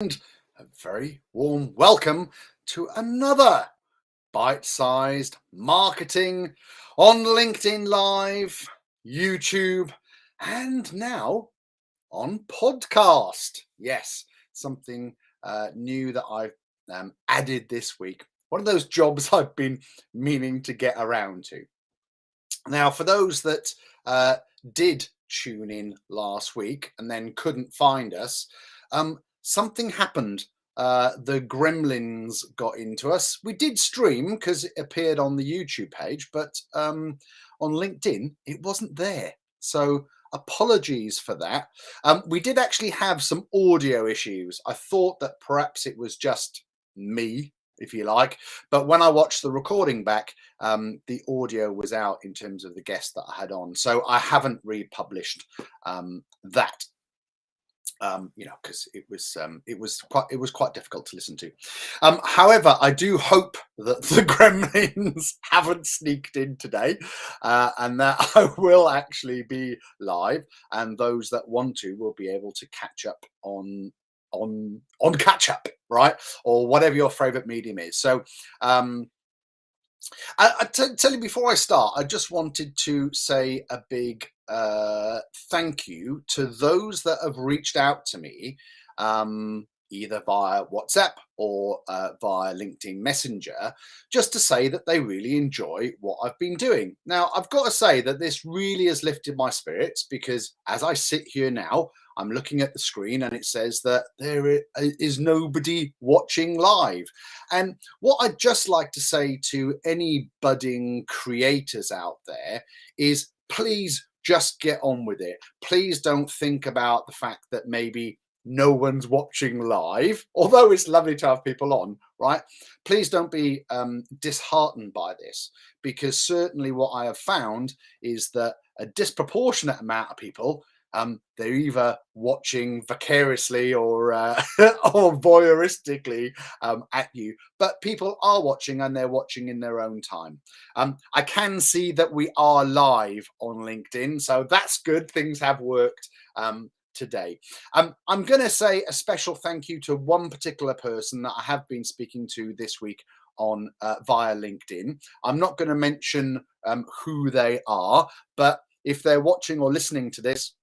And a very warm welcome to another bite-sized marketing on LinkedIn Live, YouTube, and now on podcast. Yes, something new that I've added this week. One of those jobs I've been meaning to get around to. Now, for those that did tune in last week and then couldn't find us, something happened. The gremlins got into us. We did stream because it appeared on the YouTube page, but on LinkedIn, it wasn't there. So apologies for that. We did actually have some audio issues. I thought that perhaps it was just me, if you like. But when I watched the recording back, the audio was out in terms of the guest that I had on. So I haven't republished that. Because it was quite difficult to listen to. However, I do hope that the gremlins haven't sneaked in today, and that I will actually be live, and those that want to will be able to catch up on catch up, right, or whatever your favorite medium is. So tell you before I start, I just wanted to say a big thank you to those that have reached out to me, either via WhatsApp or via LinkedIn Messenger, just to say that they really enjoy what I've been doing. Now, I've got to say that this really has lifted my spirits, because as I sit here now, I'm looking at the screen and it says that there is nobody watching live. And what I'd just like to say to any budding creators out there is, please just get on with it. Please don't think about the fact that maybe no one's watching live, although it's lovely to have people on, right? Please don't be disheartened by this, because certainly what I have found is that a disproportionate amount of people, they're either watching vicariously or or voyeuristically at you, but people are watching, and they're watching in their own time. I can see that we are live on LinkedIn, so that's good. Things have worked today. I'm going to say a special thank you to one particular person that I have been speaking to this week on via LinkedIn. I'm not going to mention who they are, but if they're watching or listening to this,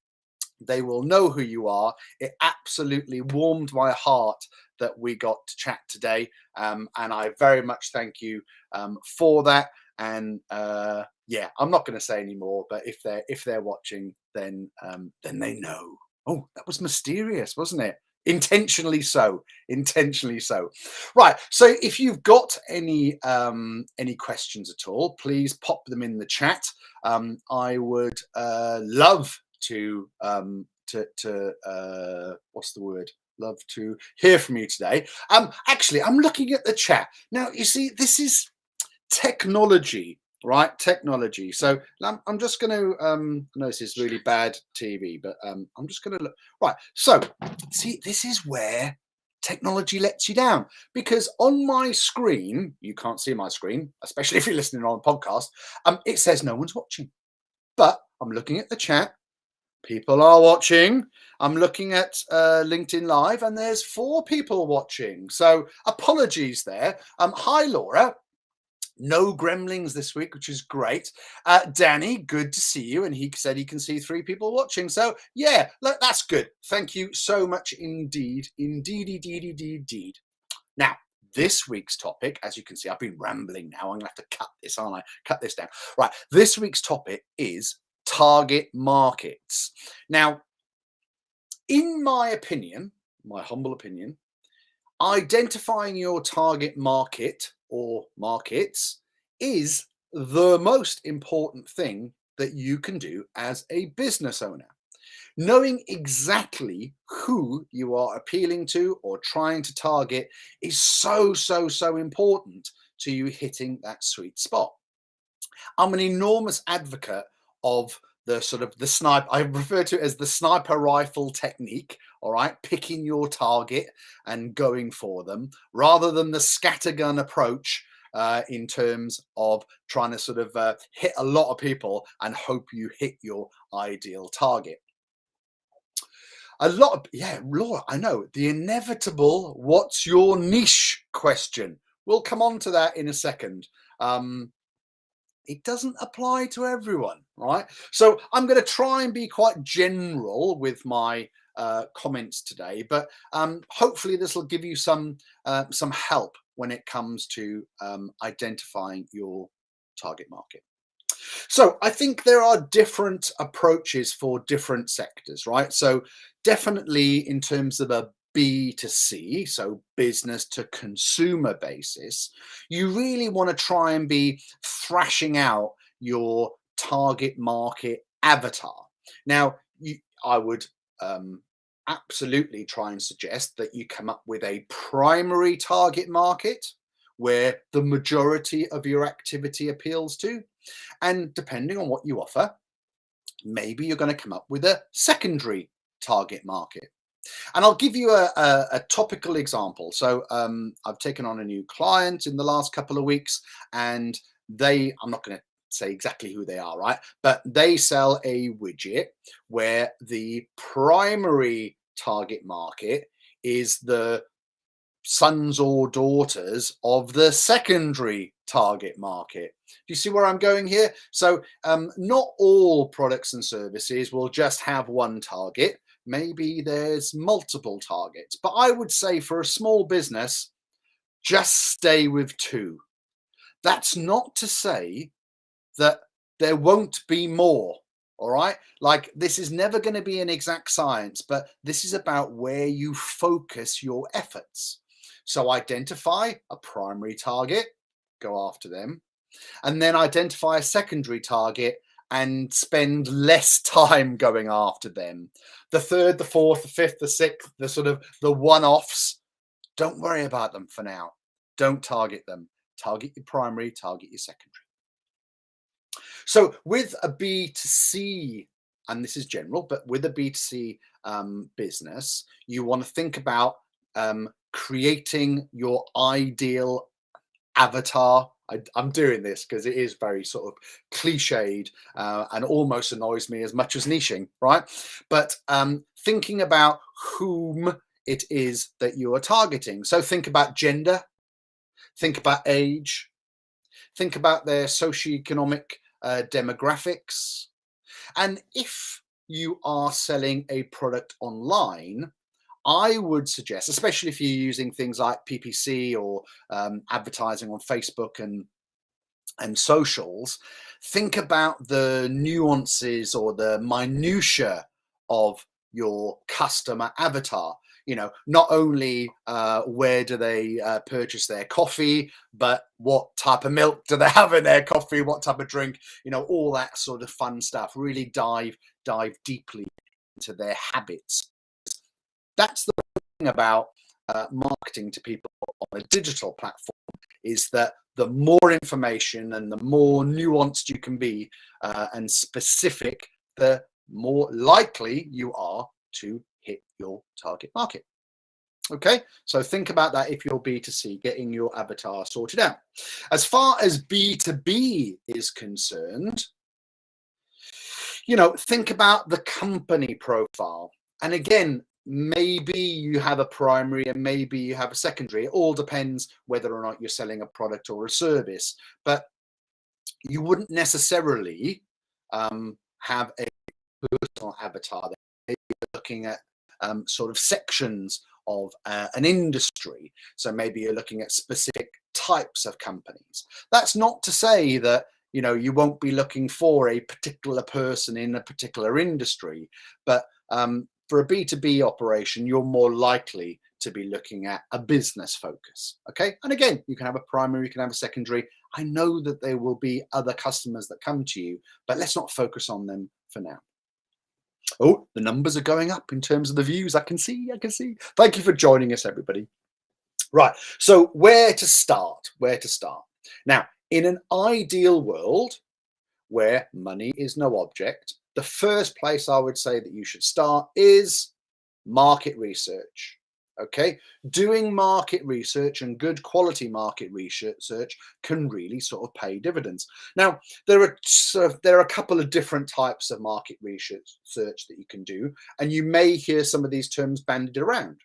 they will know who you are. It absolutely warmed my heart that we got to chat today, and I very much thank you for that. And yeah, I'm not going to say any more, but if they're watching, then they know. Oh, that was mysterious, wasn't it? Intentionally so. Intentionally so. Right. So if you've got any questions at all, please pop them in the chat. I would love to what's the word? Love to hear from you today. Actually, I'm looking at the chat now. You see, this is technology, right? Technology. So I'm just going to I know this is really bad TV, but I'm just going to look. Right. So see, this is where technology lets you down, because on my screen, you can't see my screen, especially if you're listening on a podcast. It says no one's watching, but I'm looking at the chat. People are watching. I'm looking at LinkedIn Live, and there's 4 people watching. So apologies there. Hi, Laura. No gremlins this week, which is great. Danny, good to see you. And he said he can see 3 people watching. So yeah, look, that's good. Thank you so much indeed. Indeed. Now, this week's topic, as you can see, I've been rambling now. I'm going to have to cut this, aren't I? Cut this down. Right. This week's topic is target markets. Now, in my opinion, my humble opinion, identifying your target market or markets is the most important thing that you can do as a business owner. Knowing exactly who you are appealing to or trying to target is so important to you hitting that sweet spot. I'm an enormous advocate of the sort of the sniper, I refer to it as the sniper rifle technique, all right, picking your target and going for them, rather than the scattergun approach in terms of trying to sort of hit a lot of people and hope you hit your ideal target. A lot of, yeah, Laura, I know the inevitable, what's your niche question? We'll come on to that in a second. It doesn't apply to everyone, right? So I'm going to try and be quite general with my comments today, but hopefully this will give you some help when it comes to identifying your target market. So I think there are different approaches for different sectors, right? So definitely in terms of a B2C, so business to consumer basis, you really want to try and be thrashing out your target market avatar. Now, I would absolutely try and suggest that you come up with a primary target market where the majority of your activity appeals to. And depending on what you offer, maybe you're going to come up with a secondary target market. And I'll give you a topical example. So I've taken on a new client in the last couple of weeks, and I'm not going to say exactly who they are, right? But they sell a widget where the primary target market is the sons or daughters of the secondary target market. Do you see where I'm going here? So not all products and services will just have one target. Maybe there's multiple targets, but I would say for a small business, just stay with two. That's not to say that there won't be more. All right. Like, this is never going to be an exact science, but this is about where you focus your efforts. So identify a primary target, go after them, and then identify a secondary target and spend less time going after them. The third, the fourth, the fifth, the sixth, the sort of the one-offs, don't worry about them for now. Don't target them. Target your primary, target your secondary. So with a B2C, and this is general, but with a B2C business, you want to think about creating your ideal avatar. I'm doing this because it is very sort of cliched and almost annoys me as much as niching, right? But thinking about whom it is that you are targeting. So think about gender, think about age, think about their socioeconomic demographics. And if you are selling a product online, I would suggest, especially if you're using things like PPC or advertising on Facebook and socials, think about the nuances or the minutiae of your customer avatar. You know, not only where do they purchase their coffee, but what type of milk do they have in their coffee, what type of drink, you know, all that sort of fun stuff. Really dive deeply into their habits. That's the thing about marketing to people on a digital platform, is that the more information and the more nuanced you can be and specific, the more likely you are to hit your target market. Okay, so think about that if you're B2C, getting your avatar sorted out. As far as B2B is concerned, you know, think about the company profile. And again, maybe you have a primary and maybe you have a secondary. It all depends whether or not you're selling a product or a service. But you wouldn't necessarily have a personal avatar. Maybe you're looking at sort of sections of an industry. So maybe you're looking at specific types of companies. That's not to say that, you know, you won't be looking for a particular person in a particular industry, but for a B2B operation, you're more likely to be looking at a business focus. Okay. And again, you can have a primary, you can have a secondary. I know that there will be other customers that come to you, but let's not focus on them for now. Oh, the numbers are going up in terms of the views. I can see. Thank you for joining us, everybody. Right. So where to start? Now, in an ideal world where money is no object, the first place I would say that you should start is market research. Okay, doing market research and good quality market research can really sort of pay dividends. Now, there are a couple of different types of market research that you can do, and you may hear some of these terms bandied around.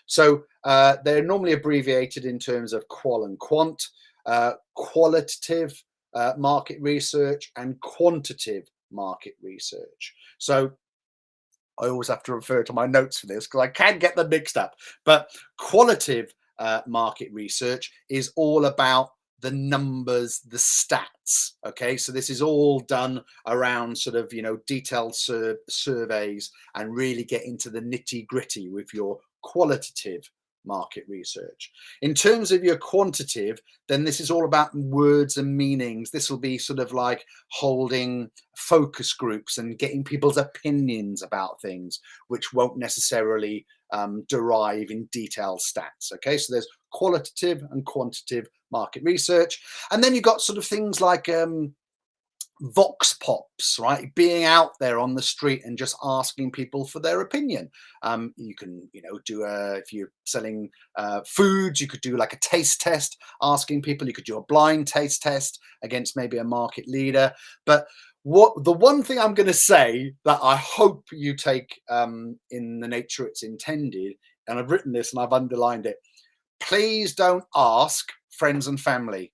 So they're normally abbreviated in terms of qual and quant, qualitative market research, and quantitative market research. So I always have to refer to my notes for this because I can get them mixed up. But qualitative market research is all about the numbers, the stats. Okay, so this is all done around sort of detailed surveys and really get into the nitty gritty with your qualitative market research. In terms of your quantitative, then this is all about words and meanings. This will be sort of like holding focus groups and getting people's opinions about things, which won't necessarily derive in detailed stats. Okay, so there's qualitative and quantitative market research. And then you've got sort of things like vox pops, right? Being out there on the street and just asking people for their opinion. You can, do if you're selling foods, you could do like a taste test, asking people. You could do a blind taste test against maybe a market leader. But the one thing I'm going to say that I hope you take in the nature it's intended, and I've written this and I've underlined it. Please don't ask friends and family,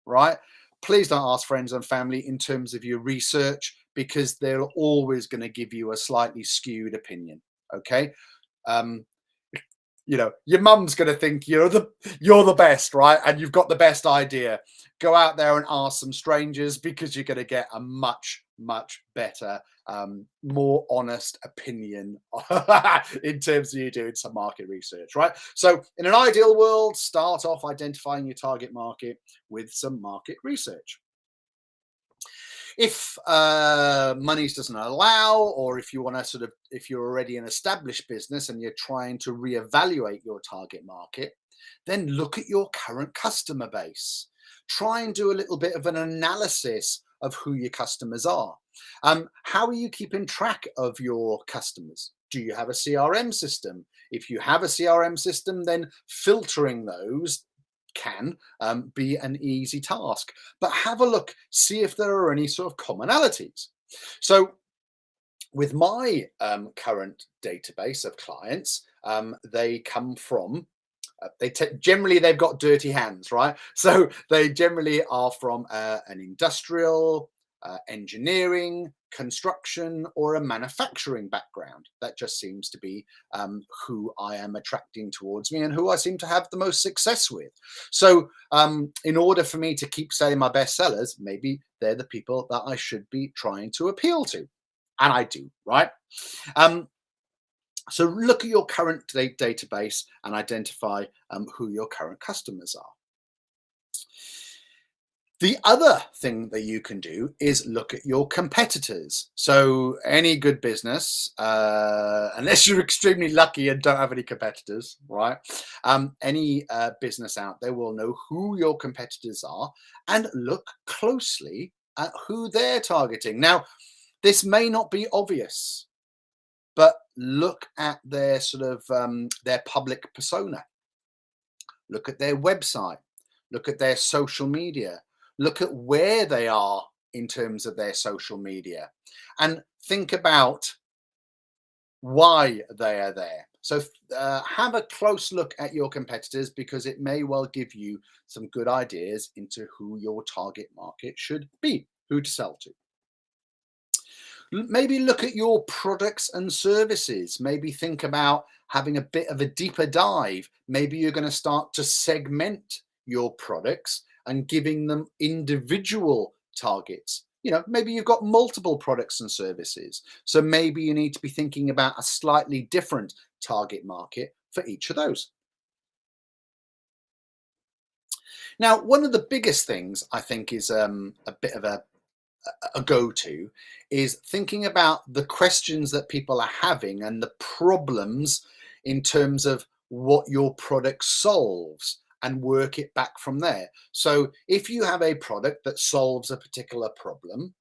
right? Please don't ask friends and family in terms of your research, because they're always going to give you a slightly skewed opinion. Okay. Your mum's going to think you're the best, right? And you've got the best idea. Go out there and ask some strangers, because you're going to get a much, much better, more honest opinion in terms of you doing some market research, right? So in an ideal world, start off identifying your target market with some market research. If money doesn't allow, or if you want to if you're already an established business and you're trying to reevaluate your target market, then look at your current customer base. Try and do a little bit of an analysis of who your customers are. How are you keeping track of your customers? Do you have a CRM system? If you have a CRM system, then filtering those can be an easy task. But have a look, see if there are any sort of commonalities. So with my current database of clients, they come from generally they've got dirty hands, right? So they generally are from an industrial, engineering, construction, or a manufacturing background. That just seems to be who I am attracting towards me and who I seem to have the most success with. So in order for me to keep selling my bestsellers, maybe they're the people that I should be trying to appeal to. And I do, right? So look at your current database and identify who your current customers are. The other thing that you can do is look at your competitors. So any good business, unless you're extremely lucky and don't have any competitors, right? Any business out there will know who your competitors are and look closely at who they're targeting. Now, this may not be obvious, but look at their sort of their public persona. Look at their website. Look at their social media. Look at where they are in terms of their social media, and think about why they are there. So have a close look at your competitors, because it may well give you some good ideas into who your target market should be, who to sell to. Maybe look at your products and services. Maybe think about having a bit of a deeper dive. Maybe you're going to start to segment your products and giving them individual targets. Maybe you've got multiple products and services. So maybe you need to be thinking about a slightly different target market for each of those. Now, one of the biggest things I think is a bit of a go-to is thinking about the questions that people are having and the problems in terms of what your product solves, and work it back from there. So if you have a product that solves a particular problem,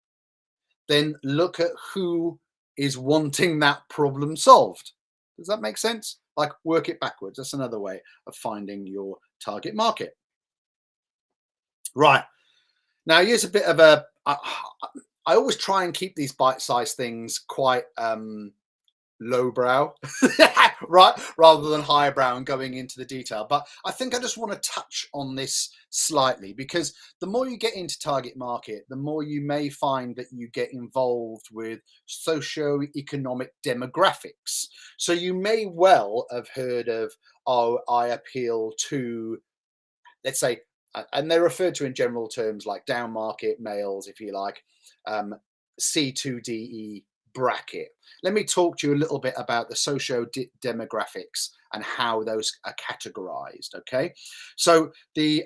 then look at who is wanting that problem solved. Does that make sense? Like work it backwards. That's another way of finding your target market. Right. Now, here's a bit of I always try and keep these bite-sized things quite lowbrow, right, rather than highbrow and going into the detail. But I think I just want to touch on this slightly, because the more you get into target market, the more you may find that you get involved with socio-economic demographics. So you may well have heard of, oh, I appeal to, let's say, and they're referred to in general terms like down market males, if you like, C2DE bracket. Let me talk to you a little bit about the socio-demographics and how those are categorized, okay? So the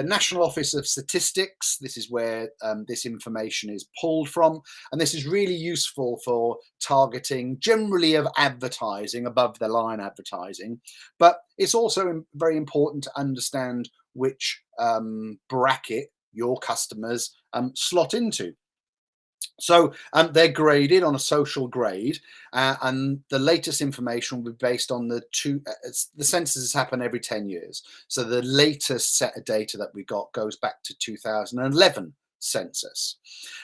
National Office of Statistics, this is where this information is pulled from, and this is really useful for targeting generally of advertising, above the line advertising, but it's also very important to understand which bracket your customers slot into. So they're graded on a social grade, and the latest information will be based on the censuses happen every 10 years. So the latest set of data that we got goes back to 2011 census.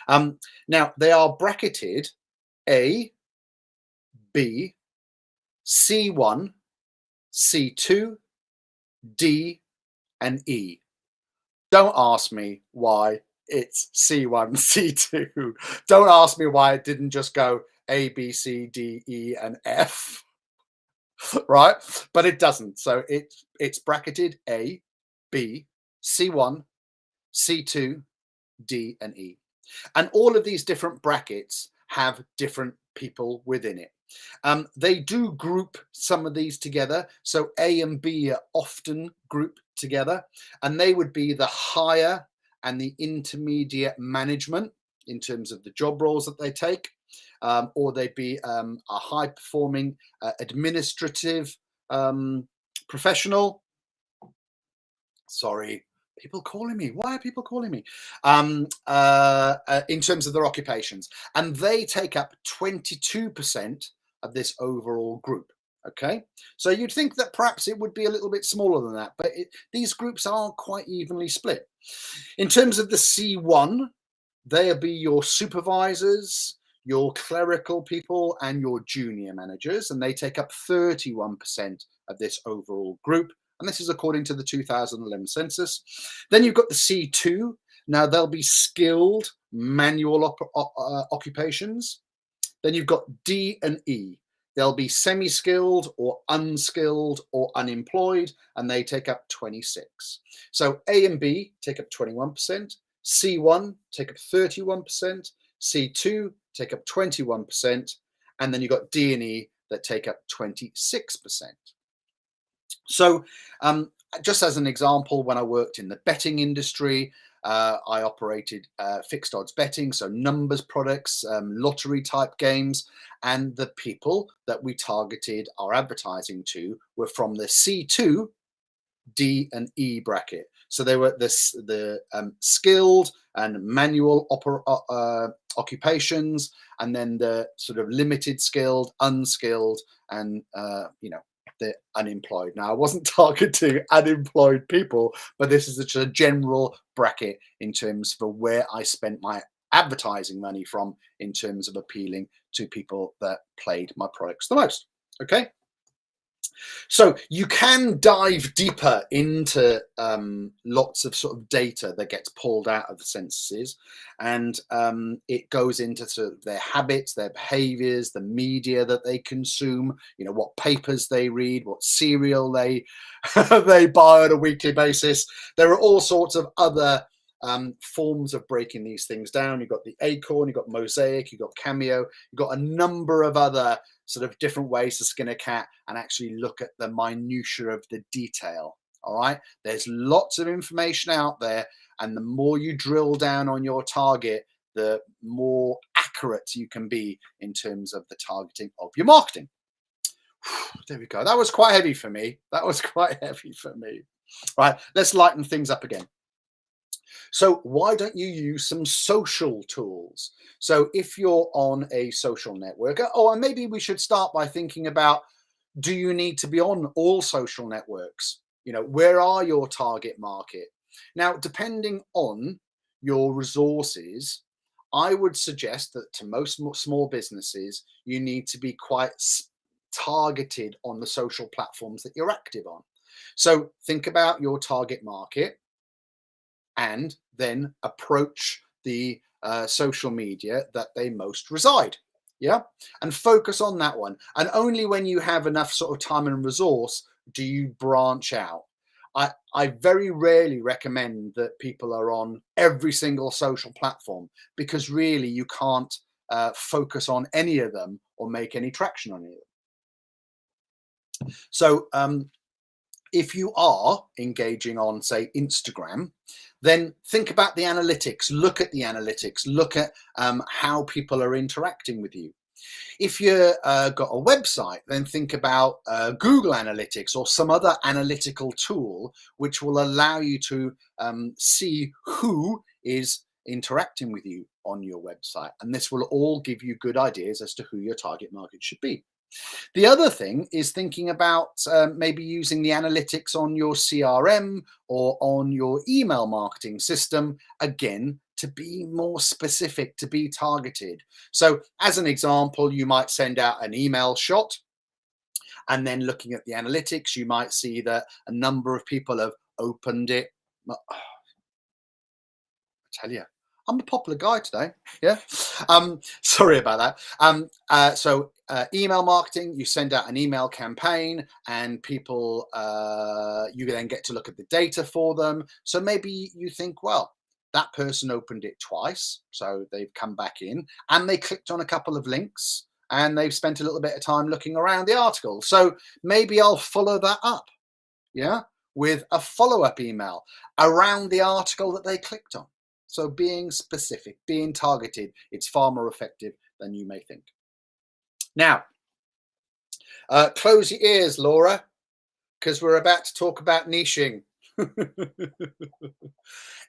Now they are bracketed A, B, C1, C2, D, and E. Don't ask me why it's C1, C2. Don't ask me why it didn't just go A, B, C, D, E, and F, right? But it doesn't. So it's bracketed A, B, C1, C2, D, and E. And all of these different brackets have different people within it. They do group some of these together. So A and B are often grouped together, and they would be the higher and the intermediate management in terms of the job roles that they take, or they'd be a high performing administrative professional. Sorry, people calling me. Why are people calling me? In terms of their occupations, and they take up 22% of this overall group. Okay, so you'd think that perhaps it would be a little bit smaller than that, but these groups are quite evenly split. In terms of the C1, they'll be your supervisors, your clerical people, and your junior managers, and they take up 31% of this overall group. And this is according to the 2011 census. Then you've got the C2. Now they'll be skilled manual occupations. Then you've got D and E. They'll be semi-skilled or unskilled or unemployed, and they take up 26. So A and B take up 21%, C1 take up 31%, C2 take up 21%, and then you've got D and E that take up 26%. So just as an example, when I worked in the betting industry, I operated fixed odds betting, so numbers products, lottery type games, and the people that we targeted our advertising to were from the C2, D, and E bracket. So they were the skilled and manual occupations, and then the sort of limited skilled, unskilled, and the unemployed. Now, I wasn't targeting unemployed people, but this is just a general bracket in terms for where I spent my advertising money from in terms of appealing to people that played my products the most. Okay. So you can dive deeper into lots of sort of data that gets pulled out of the censuses, and it goes into sort of their habits, their behaviors, the media that they consume, what papers they read, what cereal they they buy on a weekly basis. There are all sorts of other forms of breaking these things down. You've got the Acorn, you've got Mosaic, you've got Cameo, you've got a number of other sort of different ways to skin a cat and actually look at the minutiae of the detail. All right, there's lots of information out there, and the more you drill down on your target, the more accurate you can be in terms of the targeting of your marketing. There we go. That was quite heavy for me. Right, let's lighten things up again. So why don't you use some social tools? So if you're on a social network, and maybe we should start by thinking about Do you need to be on all social networks? Where are your target market? Now, depending on your resources, I would suggest that to most small businesses, you need to be quite targeted on the social platforms that you're active on. So think about your target market and then approach the social media that they most reside. Yeah. And focus on that one. And only when you have enough sort of time and resource do you branch out. I very rarely recommend that people are on every single social platform, because really you can't focus on any of them or make any traction on any of them. So if you are engaging on, say, Instagram, then think about the analytics, look at the analytics, look at how people are interacting with you. If you've got a website, then think about Google Analytics or some other analytical tool which will allow you to see who is interacting with you on your website. And this will all give you good ideas as to who your target market should be. The other thing is thinking about maybe using the analytics on your CRM or on your email marketing system, again, to be more specific, to be targeted. So as an example, you might send out an email shot, and then looking at the analytics, you might see that a number of people have opened it. I tell you, I'm a popular guy today. Yeah. Sorry about that. So email marketing, you send out an email campaign and people, you then get to look at the data for them. So maybe you think, well, that person opened it twice. So they've come back in and they clicked on a couple of links and they've spent a little bit of time looking around the article. So maybe I'll follow that up. Yeah. With a follow-up email around the article that they clicked on. So being specific, being targeted, it's far more effective than you may think. Now, close your ears, Laura, because we're about to talk about niching.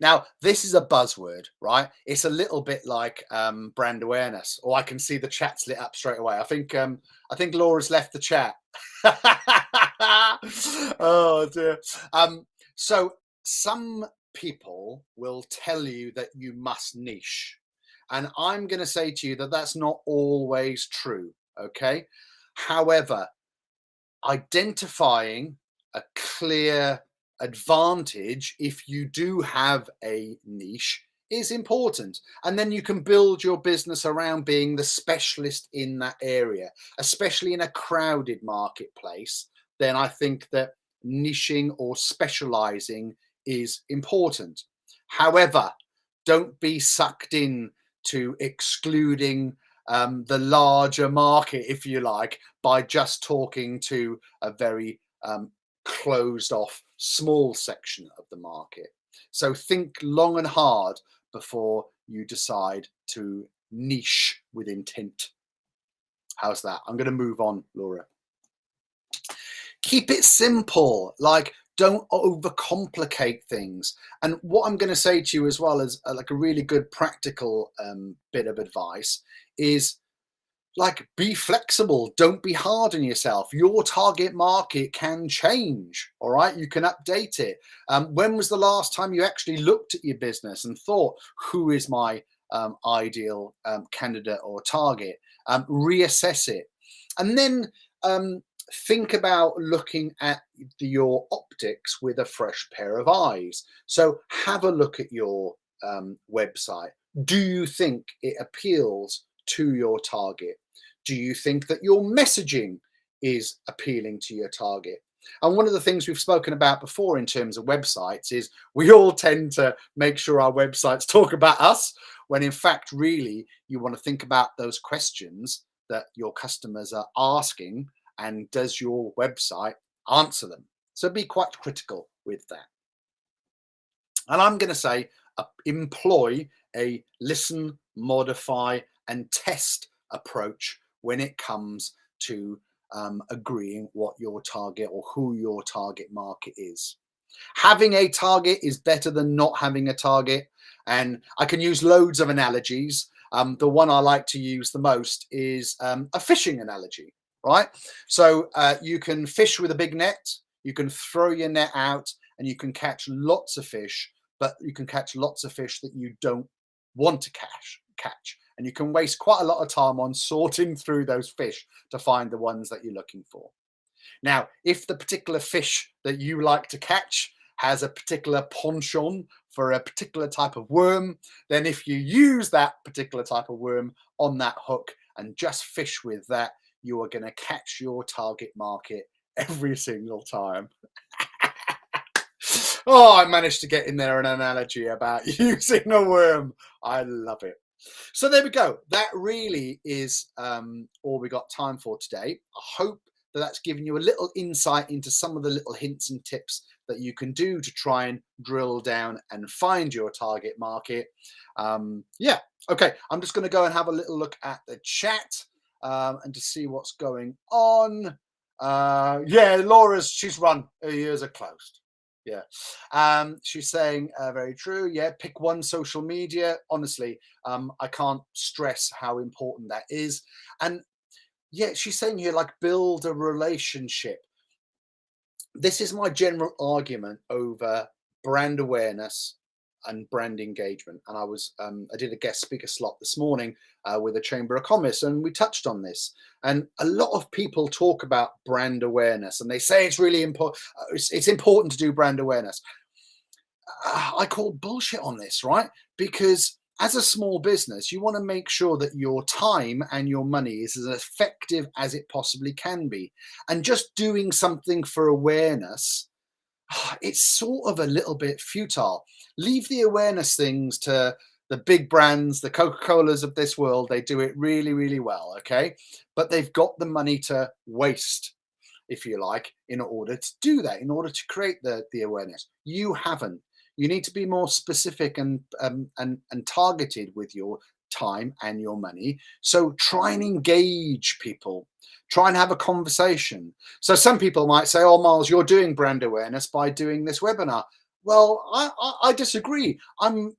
Now, this is a buzzword, right? It's a little bit like brand awareness. Oh, I can see the chat's lit up straight away. I think Laura's left the chat. Oh dear. So some people will tell you that you must niche, and I'm going to say to you that that's not always true. Okay. However, identifying a clear advantage, if you do have a niche, is important, and then you can build your business around being the specialist in that area, especially in a crowded marketplace. Then I think that niching or specializing is important. However, don't be sucked in to excluding the larger market, if you like, by just talking to a very closed off small section of the market. So think long and hard before you decide to niche with intent. How's that? I'm going to move on, Laura. Keep it simple. Like, don't overcomplicate things. And what I'm going to say to you as well as like a really good practical bit of advice is, like, be flexible. Don't be hard on yourself. Your target market can change. All right. You can update it. When was the last time you actually looked at your business and thought, who is my ideal candidate or target? Reassess it. And then think about looking at your optics with a fresh pair of eyes. So have a look at your website. Do you think it appeals to your target? Do you think that your messaging is appealing to your target? And one of the things we've spoken about before in terms of websites is we all tend to make sure our websites talk about us, when in fact, really, you want to think about those questions that your customers are asking, and does your website answer them? So be quite critical with that. And I'm going to say, employ a listen, modify, and test approach when it comes to agreeing what your target or who your target market is. Having a target is better than not having a target. And I can use loads of analogies. The one I like to use the most is a fishing analogy, right? So you can fish with a big net, you can throw your net out, and you can catch lots of fish, but you can catch lots of fish that you don't want to catch. And you can waste quite a lot of time on sorting through those fish to find the ones that you're looking for. Now, if the particular fish that you like to catch has a particular penchant for a particular type of worm, then if you use that particular type of worm on that hook and just fish with that, you are going to catch your target market every single time. Oh, I managed to get in there an analogy about using a worm. I love it. So there we go. That really is all we got time for today. I hope that that's given you a little insight into some of the little hints and tips that you can do to try and drill down and find your target market. Yeah, okay. I'm just going to go and have a little look at the chat and to see what's going on. Yeah, she's run. Her ears are closed. Yeah. She's saying very true. Yeah, pick one social media. Honestly, I can't stress how important that is. And yeah, she's saying here, like, build a relationship. This is my general argument over brand awareness and brand engagement. And I did a guest speaker slot this morning with the Chamber of Commerce, and we touched on this. And a lot of people talk about brand awareness, and they say it's really important. It's important to do brand awareness. I call bullshit on this, right? Because as a small business, you want to make sure that your time and your money is as effective as it possibly can be. And just doing something for awareness, it's sort of a little bit futile. Leave the awareness things to the big brands, the Coca-Colas of this world. They do it really, really well, okay? But they've got the money to waste, if you like, in order to do that, in order to create the awareness. You haven't. You need to be more specific and targeted with your time and your money. So try and engage people. Try and have a conversation. So some people might say, "Oh, Miles, you're doing brand awareness by doing this webinar." Well, I disagree. I'm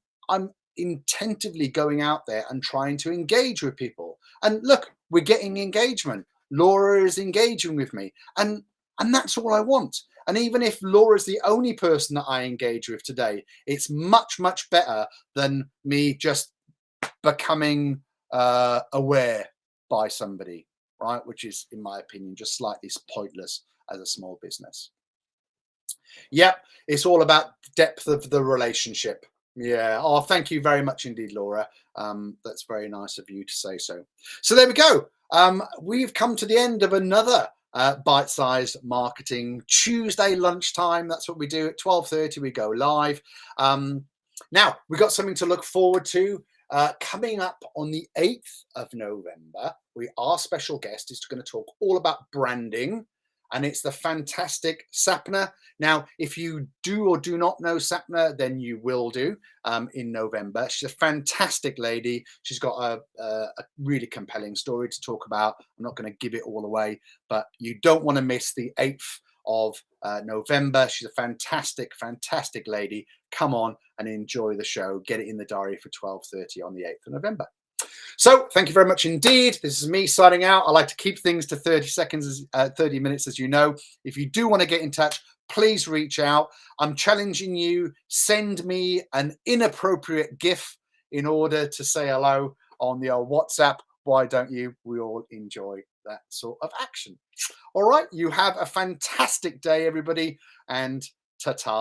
intentively going out there and trying to engage with people. And look, we're getting engagement. Laura is engaging with me, and that's all I want. And even if Laura's the only person that I engage with today, it's much, much better than me just becoming aware by somebody, right? Which is, in my opinion, just slightly pointless as a small business. Yep, it's all about depth of the relationship. Yeah. Oh, thank you very much indeed, Laura. That's very nice of you to say so. So there we go. We've come to the end of another bite-sized marketing Tuesday lunchtime. That's what we do at 12:30. We go live. Now we've got something to look forward to coming up on the 8th of November. Our special guest is going to talk all about branding, and it's the fantastic Sapna. Now, if you do or do not know Sapna, then you will do in November. She's a fantastic lady. She's got a really compelling story to talk about. I'm not going to give it all away, but you don't want to miss the 8th of November. She's a fantastic, fantastic lady. Come on and enjoy the show. Get it in the diary for 12:30 on the 8th of November. So thank you very much indeed. This is me signing out. I like to keep things to 30 minutes, as you know. If you do want to get in touch, please reach out. I'm challenging you. Send me an inappropriate GIF in order to say hello on the old WhatsApp. Why don't you? We all enjoy that sort of action. All right. You have a fantastic day, everybody, and ta-ta.